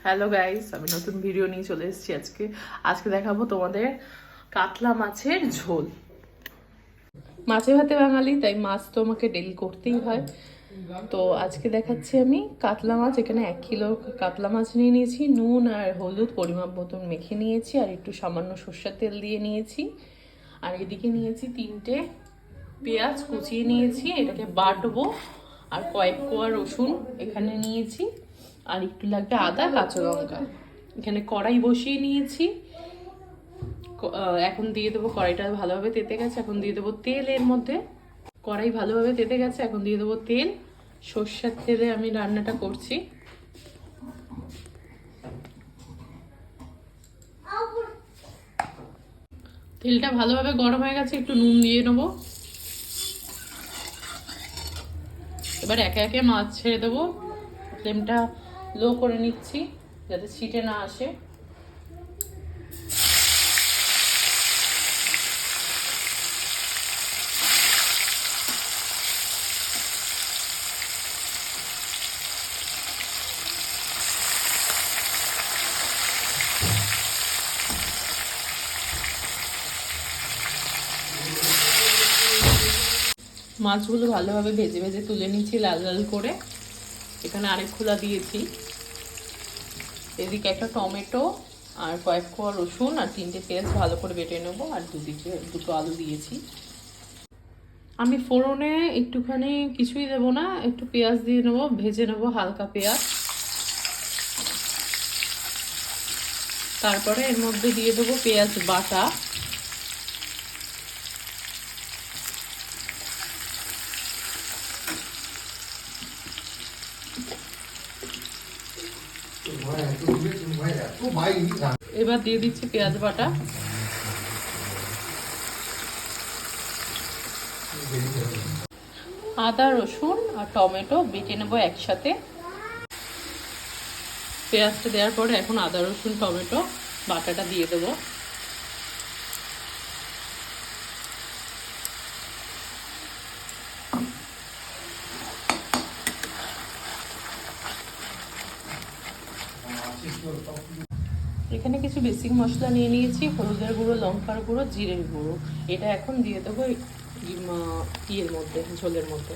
Hello guys, আমি নতুন video নিয়ে চলে এসেছি আজকে দেখাবো তোমাদের কাতলা মাছের ঝোল। মাছে ভাতে বাঙালি, তাই মাছ তো আমাকে ডেলি করতেই হয়। তো আজকে দেখাচ্ছি আমি কাতলা মাছ। এখানে 1 কিলো কাতলা মাছ নিয়ে নিয়েছি। নুন আর হলুদ পরিমাপ মতন মেখে নিয়েছি, আর একটু সামান্য সর্ষের তেল দিয়ে নিয়েছি। আর এদিকে নিয়েছি 3টে পেঁয়াজ কুচিয়ে নিয়েছি, এটাকে বাটবো। আর কয়েক কোয়া রসুন এখানে নিয়েছি, আর একটু লাগবে আদা কাঁচা লঙ্কা। এখানে কড়াই বসিয়ে নিয়েছি। এখন দিয়ে দেবো, কড়াইটা ভালোভাবে তেতে গেছে, এখন দিয়ে দেবো তেল এর মধ্যে। কড়াই ভালোভাবে তেতে গেছে, এখন দিয়ে দেবো তেল। সর্ষের তেলে আমি রান্নাটা করছি। তেলটা ভালোভাবে গরম হয়ে গেছে, একটু নুন দিয়ে নেবো। এবার একে একে মাছ ছেড়ে দেবো। ফ্লেমটা লো করে নিচ্ছি যাতে ছিটে না আসে। মাছগুলো ভালোভাবে ভেজে ভেজে তুলে নিচ্ছি লাল লাল করে। এখানে আরেক খোলা দিয়েছি। এদিকে একটা টমেটো আর কয়েক কোয়া রসুন আর 3টে পেঁয়াজ ভালো করে বেটে নেবো, আর দুটো আলু দিয়েছি। আমি ফোড়নে একটুখানি কিছুই দেবো না, একটু পেঁয়াজ দিয়ে নেবো, ভেজে নেবো হালকা পেঁয়াজ। তারপরে এর মধ্যে দিয়ে দেবো পেঁয়াজ বাটা। এবার দিয়ে দিচ্ছি পেঁয়াজ বাটা। আদা রসুন আর টমেটো বেটে নেবো একসাথে। পেঁয়াজটা দেওয়ার পরে এখন আদা রসুন টমেটো বাটাটা দিয়ে দেবো। এখানে কিছু বেসিক মশলা নিয়ে নিয়েছি, হলুদের গুঁড়ো, লঙ্কার গুঁড়ো, জিরের গুঁড়ো। এটা এখন দিয়ে দেবো ইয়ের মধ্যে, ঝোলের মধ্যে।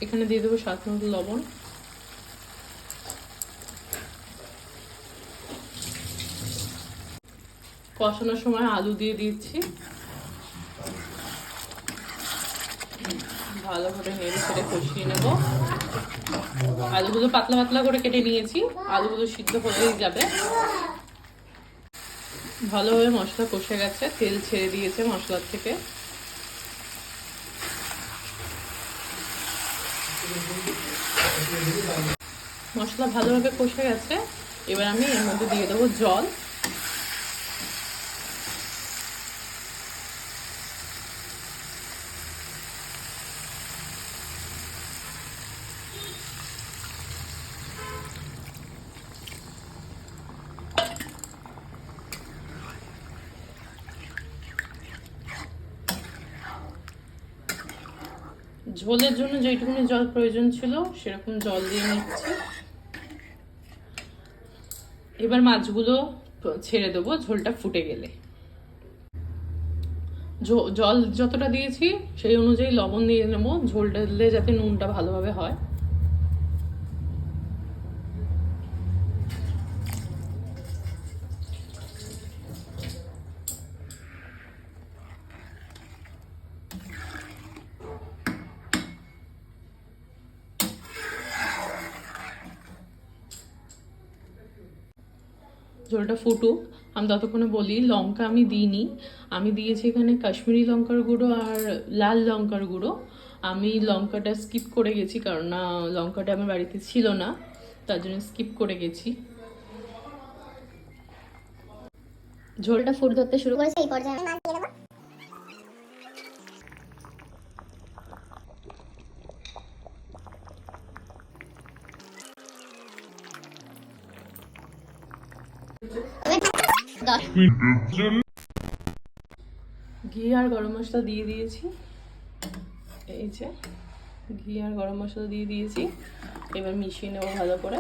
এখানে দিয়ে দেবো স্বাদ মতো লবণ। কষানোর সময় আলু দিয়ে দিচ্ছি, ভালো করে নেড়ে ছেড়ে কষিয়ে নেব। আলুগুলো পাতলা পাতলা করে কেটে নিয়েছি, আলুগুলো সিদ্ধ হলেই যাবে। ভালোভাবে মশলা কষে গেছে, তেল ছেড়ে দিয়েছে মশলার থেকে। মশলা ভালোভাবে কষে গেছে, এবার আমি এর মধ্যে দিয়ে দেবো জল। ঝোলের জন্য যেটুকুনি জল প্রয়োজন ছিল সেরকম জল দিয়ে নিচ্ছি। এবার মাছগুলো ছেড়ে দেবো ঝোলটা ফুটে গেলে। জল যতটা দিয়েছি সেই অনুযায়ী লবণ দিয়ে নেবো, ঝোলটা দিলে যাতে নুনটা ভালোভাবে হয়। ঝোলটা ফুটুক, আমি ততক্ষণে বলি লঙ্কা আমি দিইনি। আমি দিয়েছি এখানে কাশ্মীরি লঙ্কার গুঁড়ো আর লাল লঙ্কার গুঁড়ো। আমি লঙ্কাটা স্কিপ করে গেছি, কারণ না লঙ্কাটা আমার বাড়িতে ছিল না, তার জন্য স্কিপ করে গেছি। ঝোলটা ফুট ধরতে শুরু করেছে, এই পর্যায়ে মাছ দিয়ে দেবো। ঘি আর গরম মশলা দিয়ে দিয়েছি, এই যে ঘি আর গরম মশলা দিয়ে দিয়েছি। এবার মিশিয়ে নেবো ভালো করে।